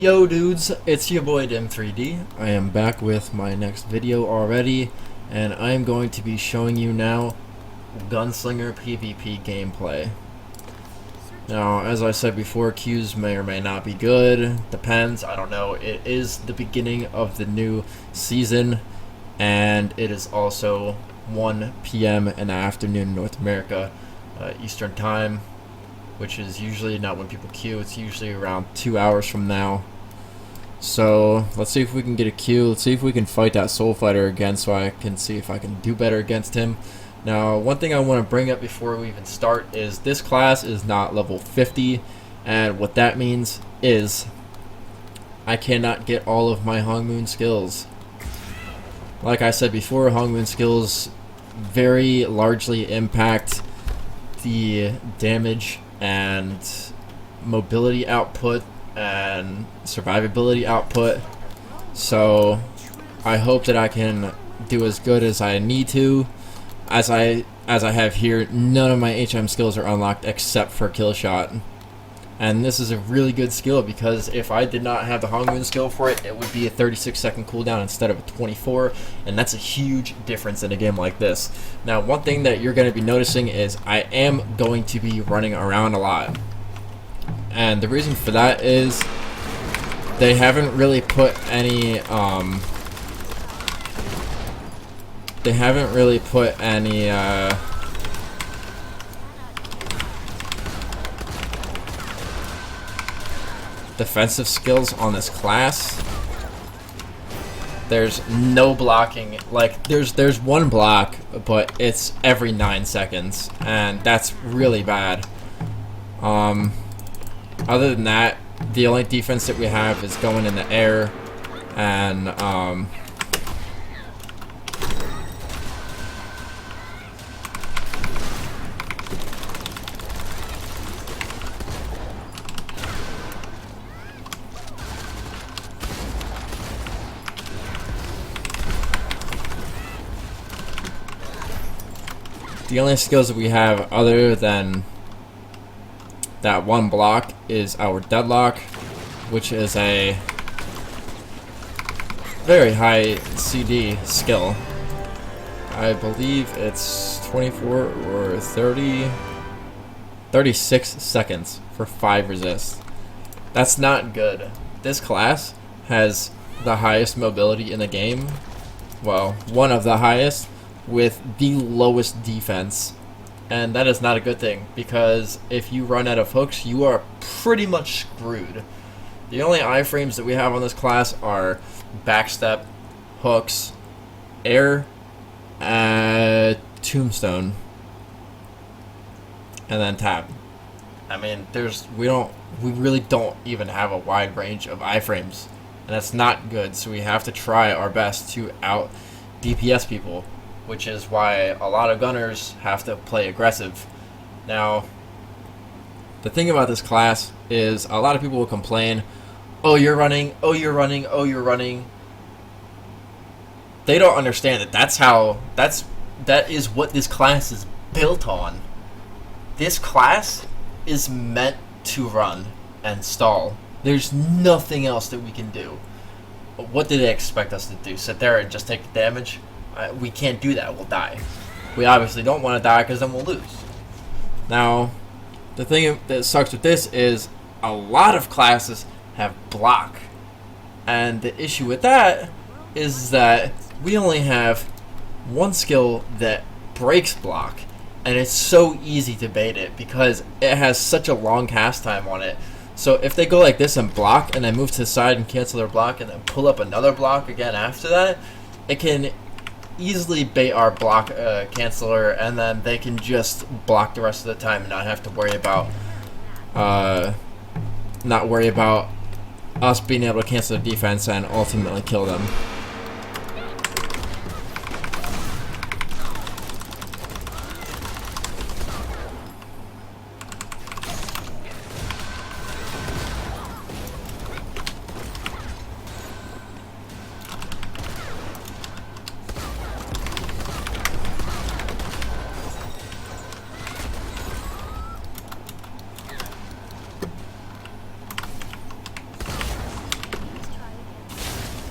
Yo dudes, it's your boy Dim3D. I am back with my next video already, and I am going to be showing you now Gunslinger PvP gameplay. Now, as I said before, queues may or may not be good, depends, I don't know. It is the beginning of the new season, and it is also 1 p.m. in the afternoon in North America, Eastern Time, which is usually not when people queue. It's usually around 2 hours from now. So let's see if we can get a queue. Let's see if we can fight that soul fighter again, so I can see if I can do better against him. Now, one thing I want to bring up before we even start is this class is not level 50, and what that means is I cannot get all of my Hong Moon skills. Like I said before, Hong Moon skills very largely impact the damage and mobility output and survivability output, so I hope that I can do as good as I need to. As I have here, none of my HM skills are unlocked except for kill shot, and this is a really good skill because if I did not have the Hong Moon skill for it, it would be a 36-second cooldown instead of a 24, and that's a huge difference in a game like this. Now, one thing that you're going to be noticing is I am going to be running around a lot, and the reason for that is they haven't really put any defensive skills on this class. There's no blocking. Like there's one block, but it's every 9 seconds, and that's really bad. Other than that, the only defense that we have is going in the air, and the only skills that we have other than that one block is our deadlock, which is a very high CD skill. I believe it's 24 or 36 seconds for 5 resists. That's not good. This class has the highest mobility in the game. Well, one of the highest, with the lowest defense. And that is not a good thing, because if you run out of hooks, you are pretty much screwed. The only iframes that we have on this class are backstep, hooks, air, tombstone, and then tap. I mean, we really don't even have a wide range of iframes, and that's not good. So we have to try our best to out DPS people, which is why a lot of gunners have to play aggressive. Now, the thing about this class is a lot of people will complain, oh, you're running, oh, you're running, oh, you're running. They don't understand that that is what this class is built on. This class is meant to run and stall. There's nothing else that we can do. What do they expect us to do? Sit there and just take the damage? We can't do that. We'll die. We obviously don't want to die, because then we'll lose. Now, the thing that sucks with this is a lot of classes have block, and the issue with that is that we only have one skill that breaks block, and it's so easy to bait it because it has such a long cast time on it. So if they go like this and block, and then move to the side and cancel their block, and then pull up another block again after that, it can easily bait our block canceller, and then they can just block the rest of the time and not have to worry about us being able to cancel the defense and ultimately kill them.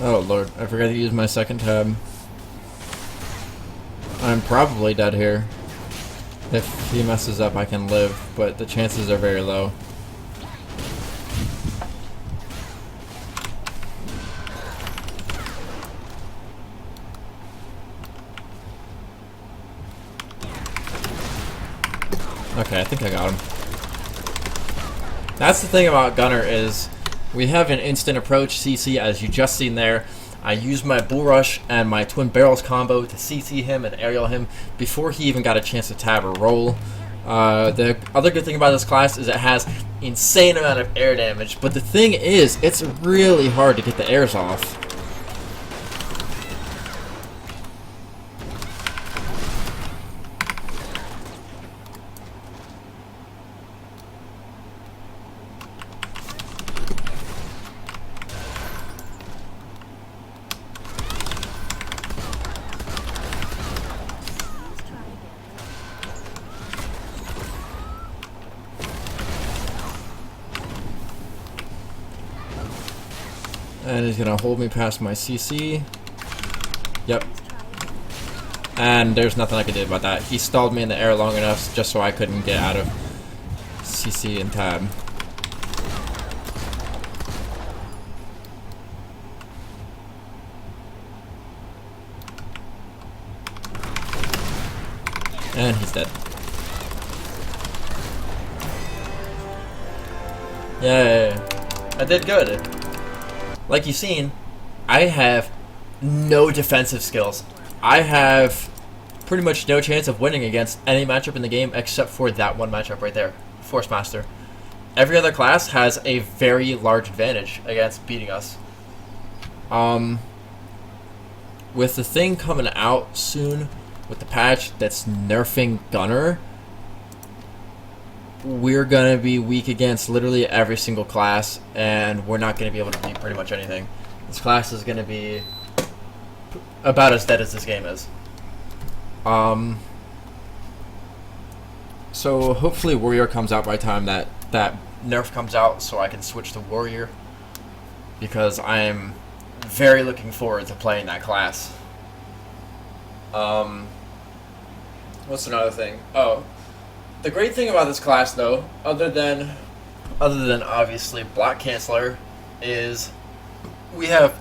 Oh lord, I forgot to use my second tab. I'm probably dead here. If he messes up, I can live, but the chances are very low. Okay, I think I got him. That's the thing about Gunner is we have an instant approach CC, as you just seen there. I used my bull rush and my twin barrels combo to CC him and aerial him before he even got a chance to tab or roll. The other good thing about this class is it has insane amount of air damage, but the thing is, it's really hard to get the airs off. And he's gonna hold me past my CC. Yep. And there's nothing I can do about that. He stalled me in the air long enough just so I couldn't get out of CC and tab. And he's dead. Yay. I did good. Like you've seen, I have no defensive skills. I have pretty much no chance of winning against any matchup in the game except for that one matchup right there, Force Master. Every other class has a very large advantage against beating us. With the thing coming out soon, with the patch that's nerfing Gunner, we're gonna be weak against literally every single class, and we're not gonna be able to beat pretty much anything. This class is gonna be about as dead as this game is. So hopefully Warrior comes out by the time that nerf comes out, so I can switch to Warrior, because I am very looking forward to playing that class. What's another thing? Oh. The great thing about this class, though, other than obviously block canceller, is we have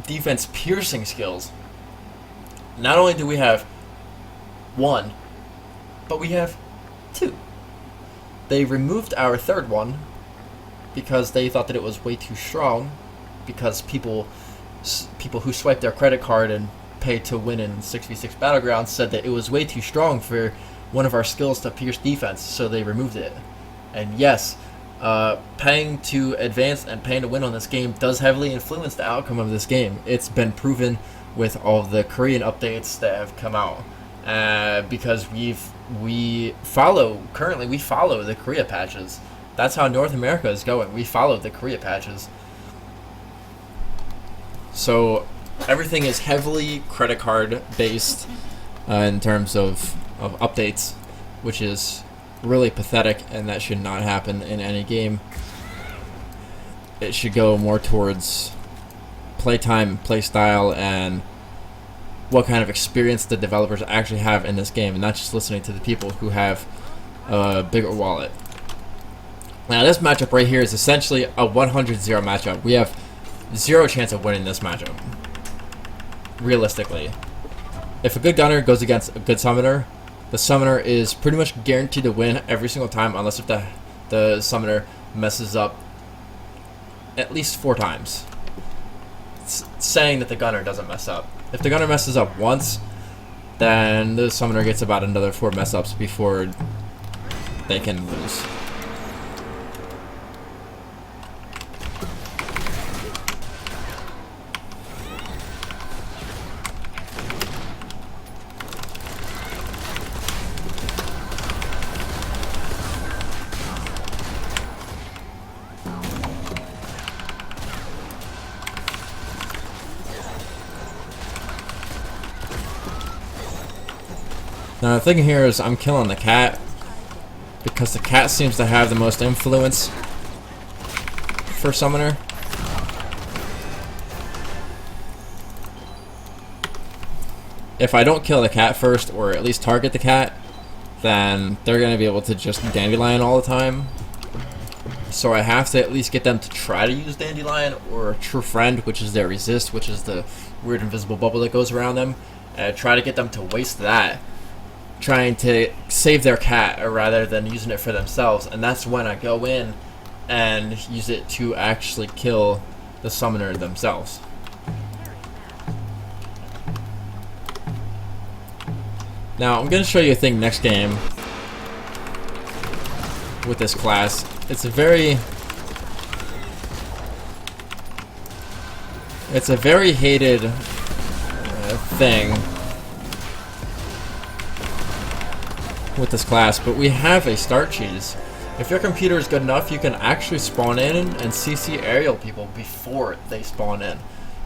defense piercing skills. Not only do we have one, but we have two. They removed our third one because they thought that it was way too strong, because people who swiped their credit card and paid to win in 6v6 Battlegrounds said that it was way too strong for one of our skills to pierce defense, so they removed it. And yes, paying to advance and paying to win on this game does heavily influence the outcome of this game. It's been proven with all of the Korean updates that have come out, because we follow the Korea patches. That's how North America is going. We follow the Korea patches. So everything is heavily credit card based in terms of updates, which is really pathetic, and that should not happen in any game. It should go more towards playtime, playstyle, and what kind of experience the developers actually have in this game, and not just listening to the people who have a bigger wallet. Now this matchup right here is essentially a 100-0 matchup. We have zero chance of winning this matchup, realistically. If a good gunner goes against a good summoner, the summoner is pretty much guaranteed to win every single time, unless if the summoner messes up at least 4 times. It's saying that the gunner doesn't mess up. If the gunner messes up once, then the summoner gets about another 4 mess ups before they can lose. Now the thing here is I'm killing the cat because the cat seems to have the most influence for summoner. if I don't kill the cat first, or at least target the cat, then they're going to be able to just Dandelion all the time. So I have to at least get them to try to use Dandelion or True Friend, which is their resist, which is the weird invisible bubble that goes around them. And try to get them to waste that, trying to save their cat rather than using it for themselves. And that's when I go in and use it to actually kill the summoner themselves. Now I'm going to show you a thing next game with this class. It's a very hated thing with this class, but we have a start cheese. If your computer is good enough, you can actually spawn in and CC aerial people before they spawn in.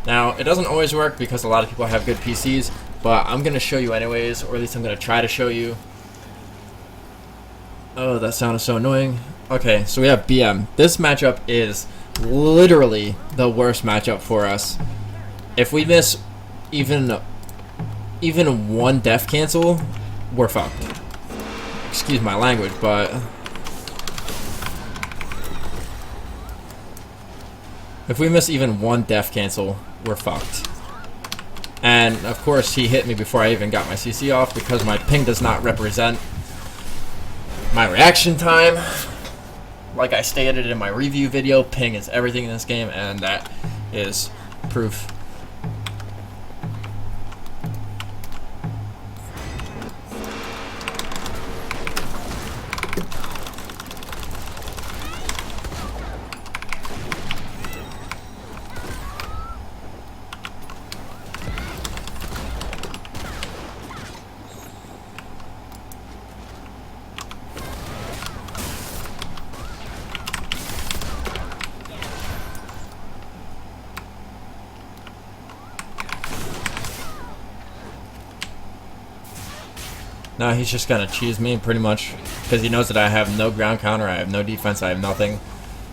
Now, it doesn't always work because a lot of people have good PCs, but I'm going to show you anyways, or at least I'm going to try to show you. Oh, that sound is so annoying. Okay, so we have BM. This matchup is literally the worst matchup for us. If we miss even one death cancel, we're fucked. Excuse my language, but if we miss even one death cancel, we're fucked. And of course, he hit me before I even got my CC off because my ping does not represent my reaction time. Like I stated in my review video, ping is everything in this game, and that is proof. Now he's just gonna cheese me pretty much because he knows that I have no ground counter, I have no defense, I have nothing.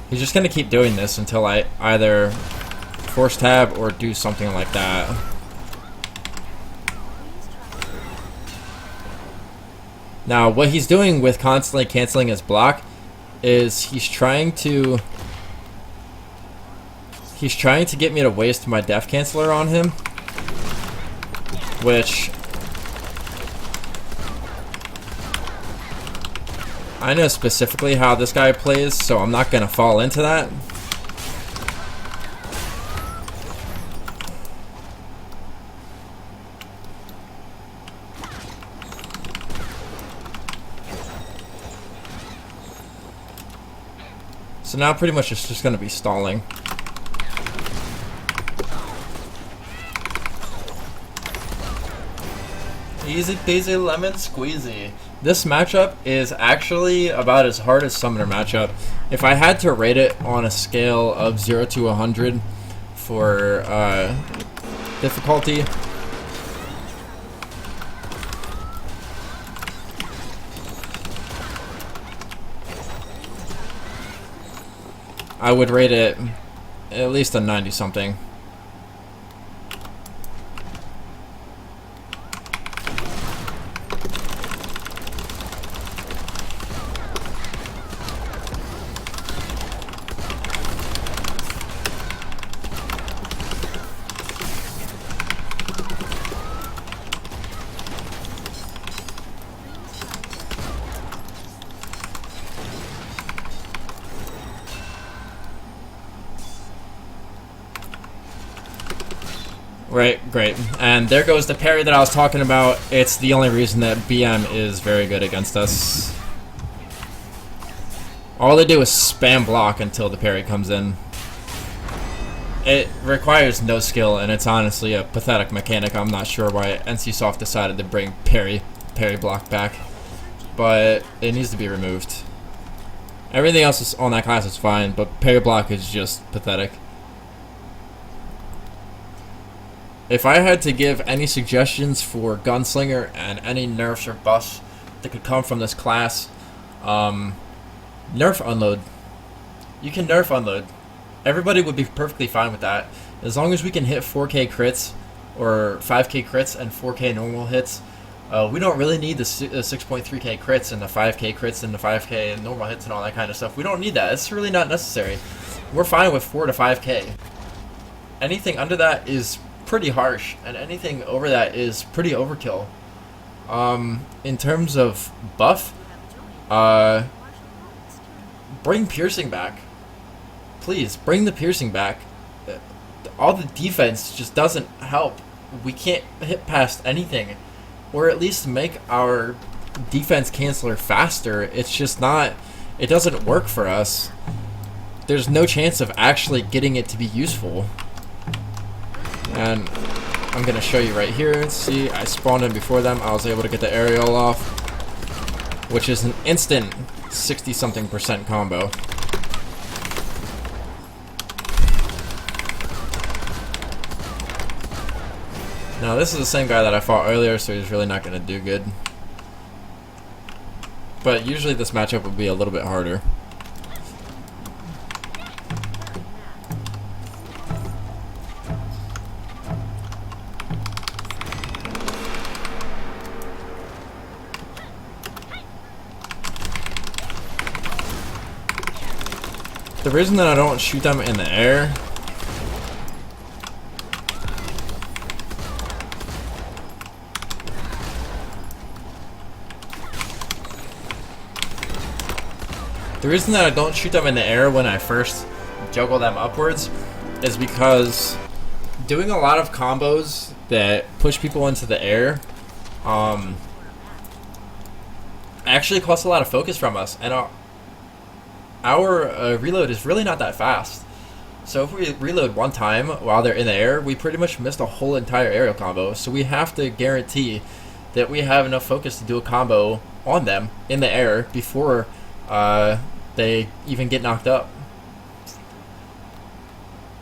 He's just gonna keep doing this until I either force tab or do something like that. Now what he's doing with constantly canceling his block is he's trying to get me to waste my def canceler on him, which I know specifically how this guy plays, so I'm not gonna fall into that. So now pretty much it's just gonna be stalling. Easy peasy lemon squeezy. This matchup is actually about as hard as Summoner matchup. If I had to rate it on a scale of 0 to 100 for difficulty, I would rate it at least a 90 something. Right, great. And there goes the parry that I was talking about. It's the only reason that BM is very good against us. All they do is spam block until the parry comes in. It requires no skill, and it's honestly a pathetic mechanic. I'm not sure why NCSoft decided to bring parry block back, but it needs to be removed. Everything else on that class is fine, but parry block is just pathetic. If I had to give any suggestions for Gunslinger and any nerfs or buffs that could come from this class, nerf unload. You can nerf unload. Everybody would be perfectly fine with that. As long as we can hit 4K crits or 5k crits and 4k normal hits. We don't really need the 6.3k crits and the 5k crits and the 5k normal hits and all that kind of stuff. We don't need that. It's really not necessary. We're fine with 4 to 5k. Anything under that is pretty harsh, and anything over that is pretty overkill. In terms of buff, bring piercing back. Please, bring the piercing back. All the defense just doesn't help. We can't hit past anything. Or at least make our defense canceller faster. It's just not... It doesn't work for us. There's no chance of actually getting it to be useful. And I'm going to show you right here. See, I spawned in before them. I was able to get the aerial off, which is an instant 60-something% combo. Now this is the same guy that I fought earlier, so he's really not going to do good. But usually this matchup would be a little bit harder. The reason that I don't shoot them in the air when I first juggle them upwards is because doing a lot of combos that push people into the air actually costs a lot of focus from us, and our reload is really not that fast. So if we reload one time while they're in the air, we pretty much missed a whole entire aerial combo. So we have to guarantee that we have enough focus to do a combo on them in the air before they even get knocked up.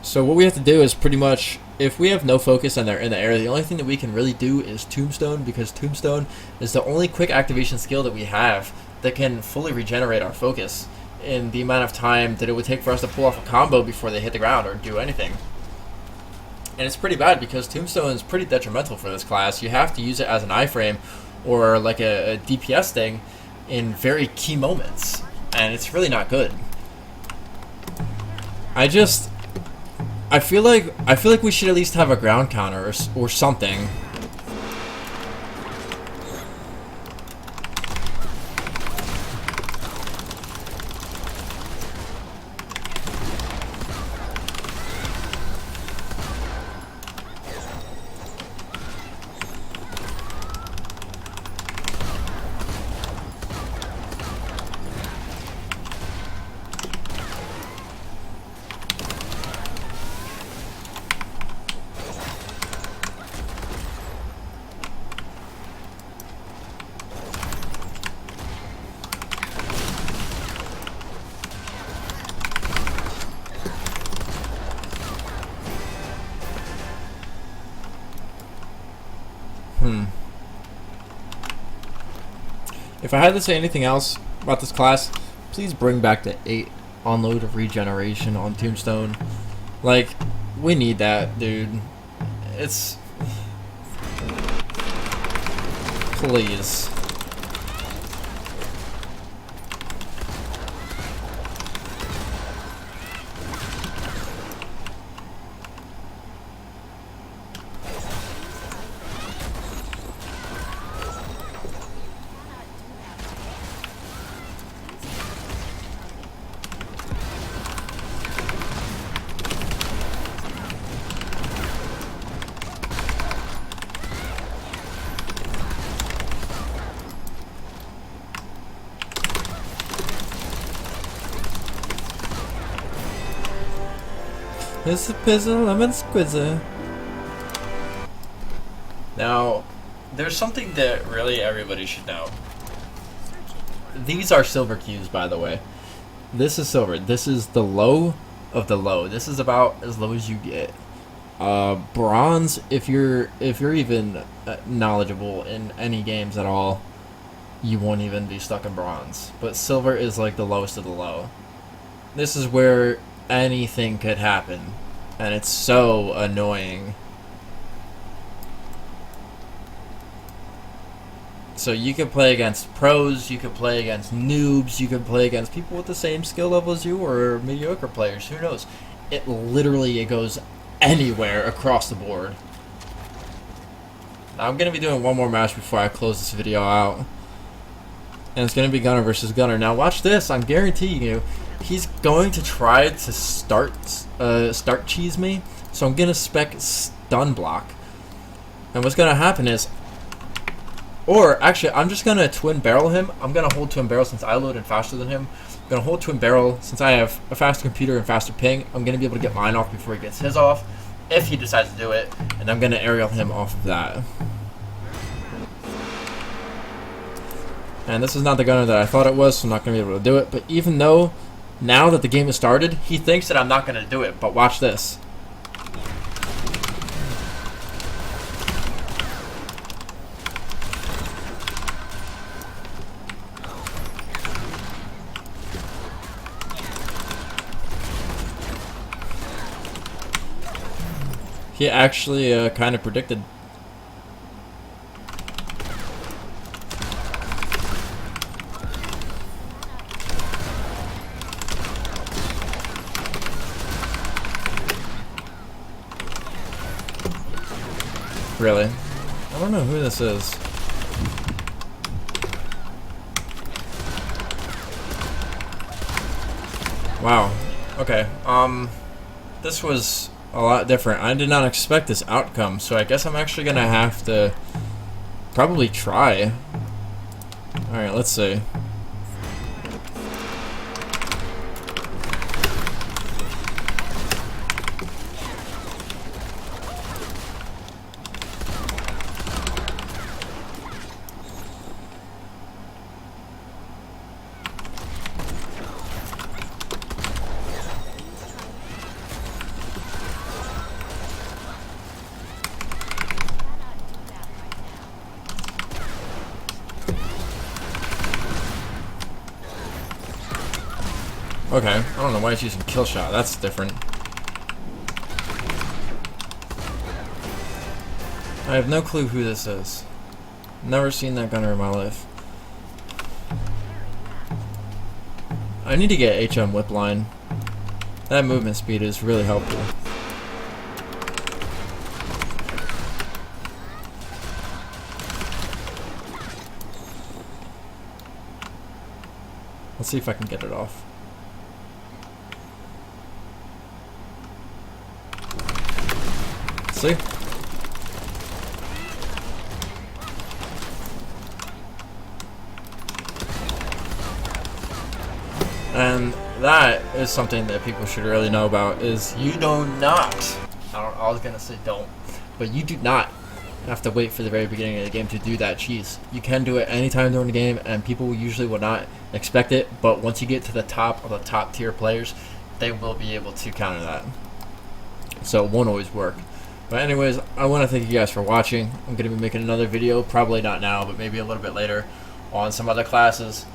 So what we have to do is pretty much, if we have no focus and they're in the air, the only thing that we can really do is Tombstone, because Tombstone is the only quick activation skill that we have that can fully regenerate our focus in the amount of time that it would take for us to pull off a combo before they hit the ground or do anything. And it's pretty bad because Tombstone is pretty detrimental for this class. You have to use it as an iframe or like a DPS thing in very key moments, and it's really not good. I feel like we should at least have a ground counter or something. If I had to say anything else about this class, please bring back the 8 onload of regeneration on Tombstone. Like, we need that, dude. It's... Please. It's a pizzle, lemon squizzer. Now, there's something that really everybody should know. These are silver cues, by the way. This is silver. This is the low of the low. This is about as low as you get. Bronze, if you're even knowledgeable in any games at all, you won't even be stuck in bronze. But silver is like the lowest of the low. This is where anything could happen, and it's so annoying. So you can play against pros, you can play against noobs, you can play against people with the same skill level as you, or mediocre players, who knows. It goes anywhere across the board. Now I'm going to be doing one more match before I close this video out. And it's going to be Gunner versus Gunner. Now watch this, I'm guaranteeing you, he's going to try to start cheese me, so I'm going to spec stun block. And what's going to happen is, or actually, I'm just going to twin barrel him. I'm going to hold twin barrel since I loaded faster than him. I'm going to hold twin barrel since I have a faster computer and faster ping. I'm going to be able to get mine off before he gets his off, if he decides to do it. And I'm going to aerial him off of that. And this is not the Gunner that I thought it was, so I'm not going to be able to do it. But even though, now that the game has started, he thinks that I'm not going to do it. But watch this. He actually kind of predicted. Really? I don't know who this is. Wow. Okay. This was a lot different. I did not expect this outcome, so I guess I'm actually gonna have to probably try. Alright, let's see. Okay, I don't know why he's using kill shot. That's different. I have no clue who this is. Never seen that Gunner in my life. I need to get HM whip line. That movement speed is really helpful. Let's see if I can get it off. See? And that is something that people should really know about, is you do not, I was gonna say don't, but you do not have to wait for the very beginning of the game to do that cheese. You can do it anytime during the game, and people usually will not expect it, but once you get to the top of the top tier players, they will be able to counter that. So it won't always work. But anyways, I want to thank you guys for watching. I'm going to be making another video, probably not now, but maybe a little bit later, on some other classes,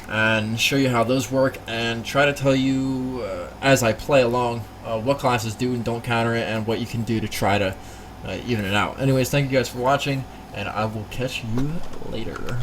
and show you how those work, and try to tell you, as I play along, what classes do and don't counter it, and what you can do to try to even it out. Anyways, thank you guys for watching, and I will catch you later.